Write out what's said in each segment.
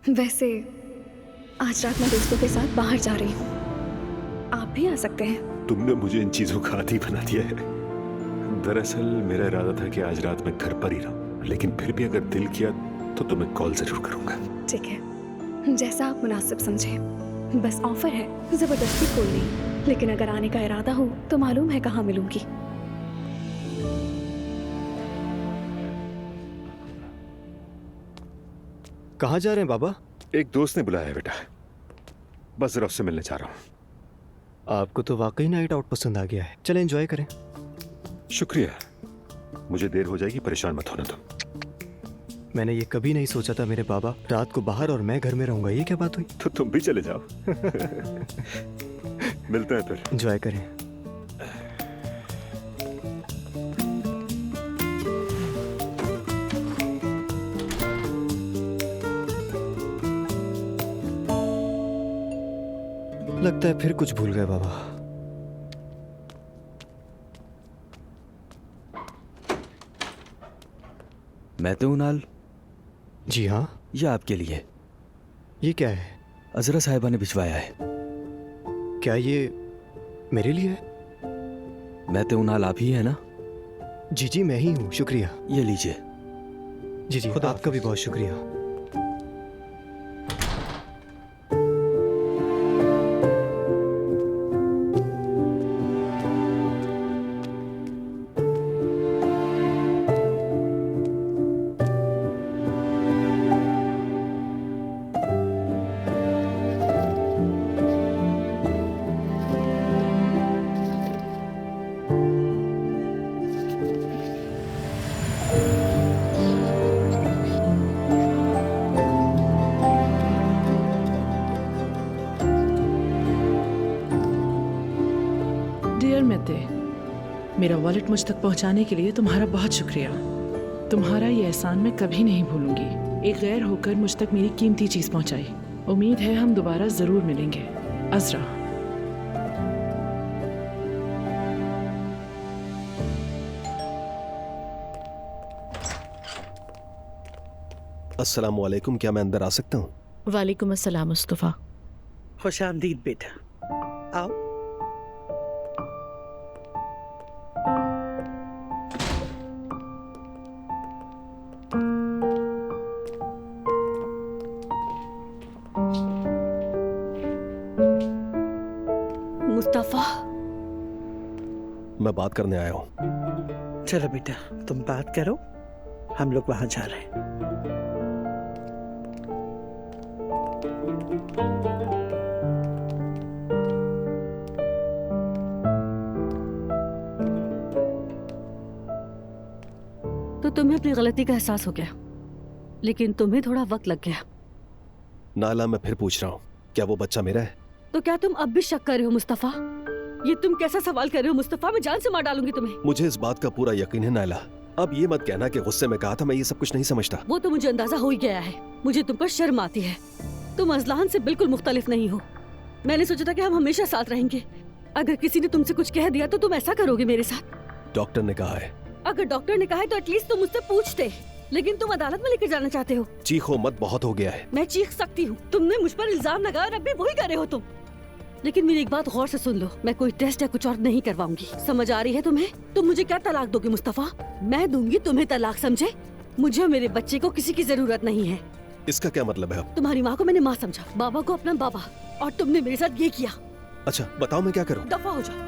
वैसे आज रात मैं दोस्तों के साथ बाहर जा रही हूँ, आप भी आ सकते हैं। तुमने मुझे इन चीजों का आदी बना दिया है। दरअसल मेरा इरादा था कि आज रात मैं घर पर ही रहूं, लेकिन फिर भी अगर दिल किया तो तुम्हें कॉल जरूर करूंगा। ठीक है, जैसा आप मुनासिब समझे। बस ऑफर है, जबरदस्ती कोई नहीं, लेकिन अगर आने का इरादा हो तो मालूम है कहाँ मिलूंगी। कहाँ जा रहे हैं बाबा? एक दोस्त ने बुलाया है बेटा, बस जरा उससे मिलने जा रहा हूँ। आपको तो वाकई नाइट आउट पसंद आ गया है। चलें एंजॉय करें। शुक्रिया, मुझे देर हो जाएगी, परेशान मत होना तुम। मैंने ये कभी नहीं सोचा था मेरे बाबा रात को बाहर और मैं घर में रहूंगा। ये क्या बात हुई? तो तुम भी चले जाओ। मिलते हैं फिर। एंजॉय करें। लगता है फिर कुछ भूल गए बाबा। मैतुनाल, जी हाँ। ये आपके लिए। ये क्या है? अजरा साहिबा ने भिजवाया है। क्या ये मेरे लिए है? मैतुनाल आप ही है ना? जी जी मैं ही हूँ, शुक्रिया। ये लीजिए। जी जी खुदा आपका भी बहुत शुक्रिया। डियर मैते, मेरा वॉलेट मुझ तक पहुंचाने के लिए तुम्हारा बहुत शुक्रिया। तुम्हारा ये एहसान मैं कभी नहीं भूलूंगी। एक गैर होकर मुझ तक मेरी कीमती चीज पहुंचाई। उम्मीद है हम दोबारा जरूर मिलेंगे। अजरा। अस्सलाम वालेकुम, क्या मैं अंदर आ सकता हूँ? वालेकुम अस्सलाम मुस्तफ़ा। खुश आमदीद बेटा, आओ। मुस्तफा, मैं बात करने आया हूँ। चलो बेटा, तुम बात करो, हम लोग वहां जा रहे हैं। तो तुम्हें अपनी गलती का एहसास हो गया, लेकिन तुम्हें थोड़ा वक्त लग गया। नाला, मैं फिर पूछ रहा हूँ, क्या वो बच्चा मेरा है? तो क्या तुम अब भी शक कर रहे हो मुस्तफा? ये तुम कैसा सवाल कर रहे हो मुस्तफा? मैं जान से मार डालूंगी तुम्हें। मुझे इस बात का पूरा यकीन है नाला। अब ये मत कहना कि गुस्से में कहा था, मैं ये सब कुछ नहीं समझता। वो तो मुझे अंदाजा हो ही गया है। मुझे तुम पर शर्म आती है। तुम अजलान से बिल्कुल मुख्तलिफ नहीं हो। मैंने सोचा था कि हम हमेशा साथ रहेंगे। अगर किसी ने तुमसे कुछ कह दिया तो तुम ऐसा करोगे मेरे साथ? डॉक्टर ने कहा है। अगर डॉक्टर ने कहा है तो एटलीस्ट तुम मुझसे पूछते, लेकिन तुम अदालत में लेकर जाना चाहते हो। चीखो मत, बहुत हो गया है। मैं चीख सकती हूँ। तुमने मुझ पर इल्जाम लगाया और अब भी वही कर रहे हो तुम। लेकिन मेरी एक बात गौर से सुन लो, मैं कोई टेस्ट या कुछ और नहीं करवाऊंगी। समझ आ रही है तुम्हें? तुम मुझे क्या तलाक दोगे मुस्तफा? मैं दूंगी तुम्हें तलाक, समझे? मुझे और मेरे बच्चे को किसी की जरूरत नहीं है। इसका क्या मतलब है? तुम्हारी माँ को मैंने माँ समझा, बाबा को अपना बाबा, और तुमने मेरे साथ ये किया। अच्छा बताओ मैं क्या करूँ? दफा हो जाओ।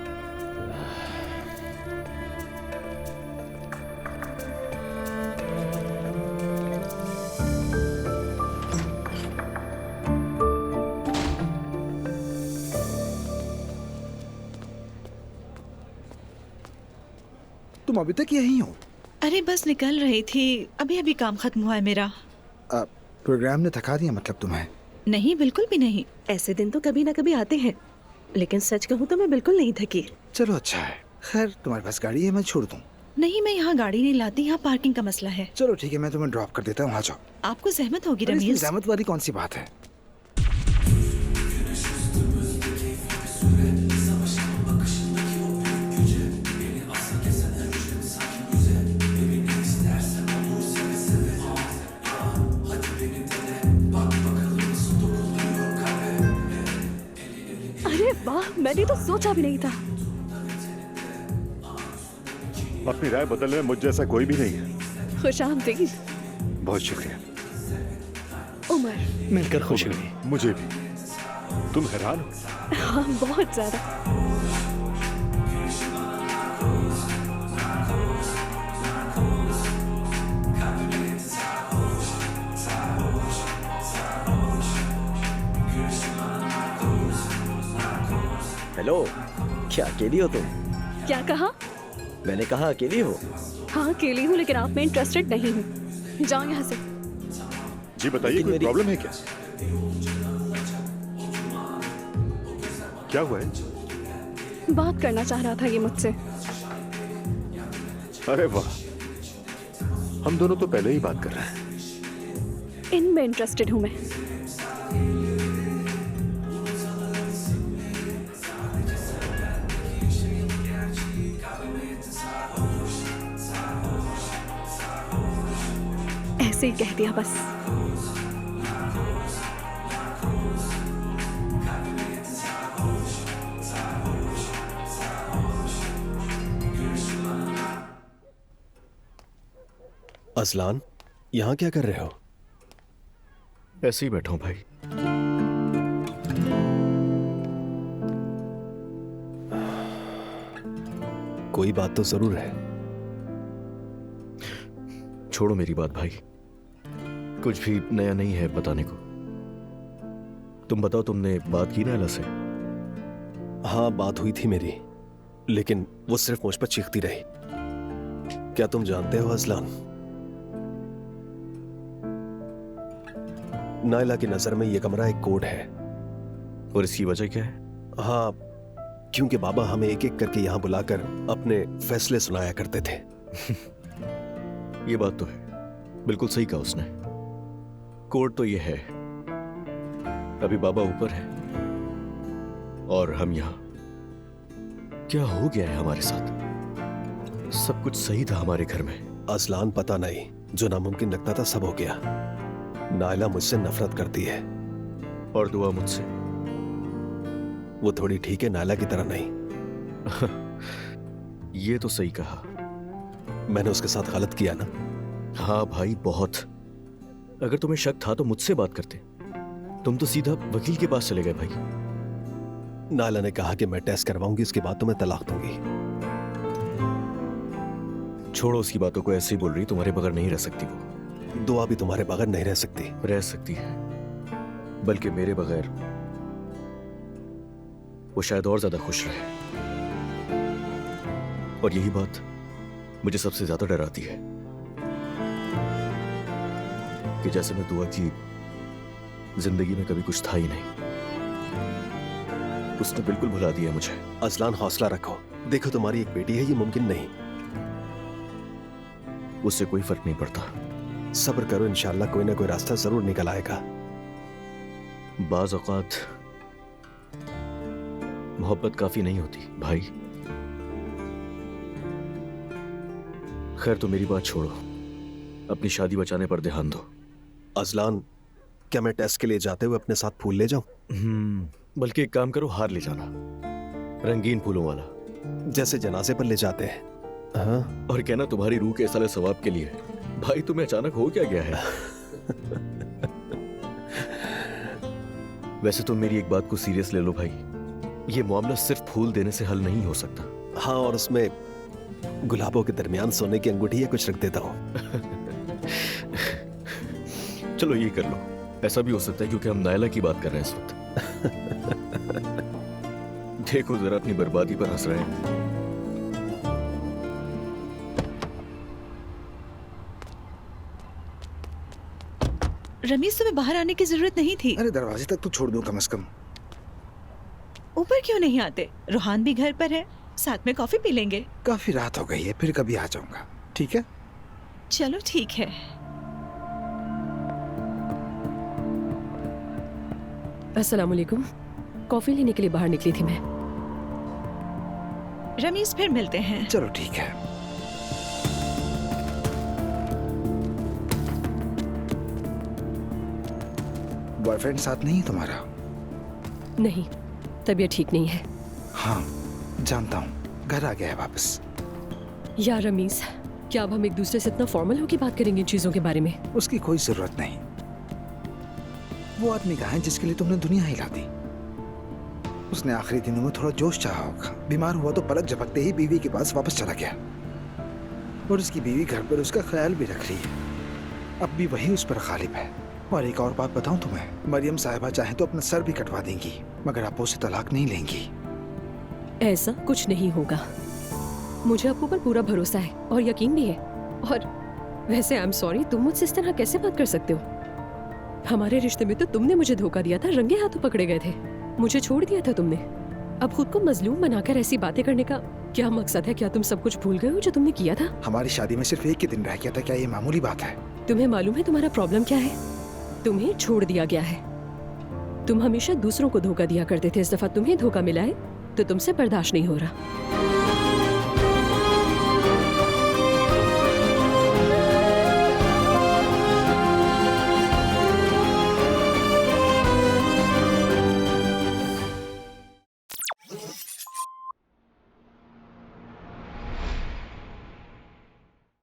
तुम अभी तक यही हो? अरे बस निकल रही थी, अभी अभी काम खत्म हुआ है मेरा। प्रोग्राम ने थका दिया मतलब तुम्हें? नहीं, बिल्कुल भी नहीं। ऐसे दिन तो कभी ना कभी आते हैं, लेकिन सच कहूँ तो मैं बिल्कुल नहीं थकी। चलो अच्छा है। खैर तुम्हारे पास गाड़ी है, मैं छोड़ दूँ? नहीं, मैं यहाँ गाड़ी नहीं लाती, यहाँ पार्किंग का मसला है। चलो ठीक है, मैं तुम्हें ड्रॉप कर देता हूँ, आ जाओ। आपको जहमत होगी इसमें रमीज। जहमत वाली कौन सी बात है? मैंने तो सोचा भी नहीं था। अपनी राय बदलने में मुझ जैसा कोई भी नहीं है। खुशामदीद। बहुत शुक्रिया। उमर। मिलकर खुशी हुई। मुझे भी। तुम हैरान हो? हाँ, बहुत ज्यादा। हेलो, क्या अकेली हो तुम? क्या कहा? मैंने कहा अकेली हो। हाँ, अकेली हूँ, लेकिन आप में इंटरेस्टेड नहीं हूँ। जाओ यहाँ से। जी बताइए, कोई प्रॉब्लम है क्या? क्या हुआ है? बात करना चाह रहा था ये मुझसे। अरे वाह, हम दोनों तो पहले ही बात कर रहे हैं। इनमें इंटरेस्टेड हूँ मैं। ऐसे ही कह दिया बस। असलान, यहाँ क्या कर रहे हो? ऐसे ही बैठा हूँ भाई। कोई बात तो जरूर है। छोड़ो मेरी बात भाई, कुछ भी नया नहीं है बताने को। तुम बताओ, तुमने बात की नायला से? हाँ, बात हुई थी मेरी, लेकिन वो सिर्फ मुझ पर चीखती रही। क्या तुम जानते हो असलान, नायला की नजर में ये कमरा एक कोड है। और इसकी वजह क्या है? हाँ, क्योंकि बाबा हमें एक एक करके यहाँ बुलाकर अपने फैसले सुनाया करते थे। ये बात तो है, बिल्कुल सही कहा उसने। कोड तो ये है, अभी बाबा ऊपर है और हम यहाँ। क्या हो गया है हमारे साथ? सब कुछ सही था हमारे घर में। असलान, पता नहीं, जो नामुमकिन लगता था सब हो गया। नायला मुझसे नफरत करती है। और दुआ मुझसे। वो थोड़ी ठीक है, नायला की तरह नहीं। ये तो सही कहा। मैंने उसके साथ गलत किया ना? हाँ भाई, बहुत। अगर तुम्हें शक था तो मुझसे बात करते। तुम तो सीधा वकील के पास चले गए भाई। नायला ने कहा कि मैं टेस्ट करवाऊंगी, उसके बाद तुम्हें तलाक दूंगी। छोड़ो उसकी बातों को, ऐसे ही बोल रही, तुम्हारे बगैर नहीं रह सकती वो। दुआ भी तुम्हारे बगैर नहीं रह सकती। रह सकती है, बल्कि मेरे बगैर वो शायद और ज्यादा खुश रहे। और यही बात मुझे सबसे ज्यादा डराती है कि जैसे मैं दुआ की जिंदगी में कभी कुछ था ही नहीं, उसने बिल्कुल भुला दिया मुझे। असलान, हौसला रखो। देखो, तुम्हारी एक बेटी है, ये मुमकिन नहीं। उससे कोई फर्क नहीं पड़ता। सब्र करो, इंशाल्लाह कोई ना कोई रास्ता जरूर निकल आएगा। बाज औकात मोहब्बत काफी नहीं होती भाई। खैर, तो मेरी बात छोड़ो, अपनी शादी बचाने पर ध्यान दो। असलान, क्या मैं टेस्ट के लिए जाते हुए अपने साथ फूल ले जाऊं? बल्कि एक काम करो, हार ले जाना, रंगीन फूलों वाला, जैसे जनाजे पर ले जाते हैं। हाँ। और कहना तुम्हारी रूह के साले सवाब के लिए। भाई, तुम्हें अचानक हो क्या गया है? वैसे तुम मेरी एक बात को सीरियस ले लो भाई, ये मामला सिर्फ फूल देने से हल नहीं हो सकता। हाँ, और उसमें गुलाबों के दरमियान सोने की अंगूठी या कुछ रख देता हूँ। चलो ये कर लो। ऐसा भी हो सकता है क्योंकि हम नायला की बात कर रहे हैं इस वक्त। देखो जरा, अपनी बर्बादी पर हंस रहे हैं। रमीज, तुम्हें बाहर आने की जरूरत नहीं थी। अरे दरवाजे तक तो छोड़ दूं कम से कम। ऊपर क्यों नहीं आते? रोहान भी घर पर है, साथ में कॉफी पी लेंगे। काफी रात हो गई है, फिर कभी आ जाऊंगा। ठीक है? चलो ठीक है। अस्सलाम वालेकुम। कॉफी लेने के लिए बाहर निकली थी मैं। रमीज, फिर मिलते हैं। चलो ठीक है। बॉयफ्रेंड साथ नहीं है तुम्हारा? नहीं, तबीयत ठीक नहीं है। हाँ जानता हूँ, घर आ गया है वापस। यार रमीज, क्या अब हम एक दूसरे से इतना फॉर्मल होकर बात करेंगे इन चीजों के बारे में? उसकी कोई जरूरत नहीं। वो आदमी कहाँ है जिसके लिए तुमने दुनिया हिला दी? उसने आखिरी दिनों में थोड़ा जोश चाहा होगा। बीमार हुआ तो पलक झपकते ही बीवी के पास वापस चला गया, और उसकी बीवी घर पर उसका ख्याल भी रख रही है। अब भी वही उस पर गालिब है। और एक और बात बताऊं तुम्हें, मरियम साहिबा चाहे तो अपना सर भी कटवा देंगी, मगर आप उसे तलाक नहीं लेंगी। ऐसा कुछ नहीं होगा। मुझे आपको पर पूरा भरोसा है और यकीन भी है। और वैसे आई एम सॉरी, तुम मुझसे इस तरह कैसे बात कर सकते हो? हमारे रिश्ते में तो तुमने मुझे धोखा दिया था, रंगे हाथों पकड़े गए थे, मुझे छोड़ दिया था तुमने। अब खुद को मजलूम बनाकर ऐसी बातें करने का क्या मकसद है? क्या तुम सब कुछ भूल गए हो जो तुमने किया था? हमारी शादी में सिर्फ एक ही दिन रह गया था, क्या ये मामूली बात है? तुम्हें मालूम है तुम्हारा प्रॉब्लम क्या है? तुम्हें छोड़ दिया गया है। तुम हमेशा दूसरों को धोखा दिया करते थे, इस दफा तुम्हें धोखा मिला है तो तुमसे बर्दाश्त नहीं हो रहा।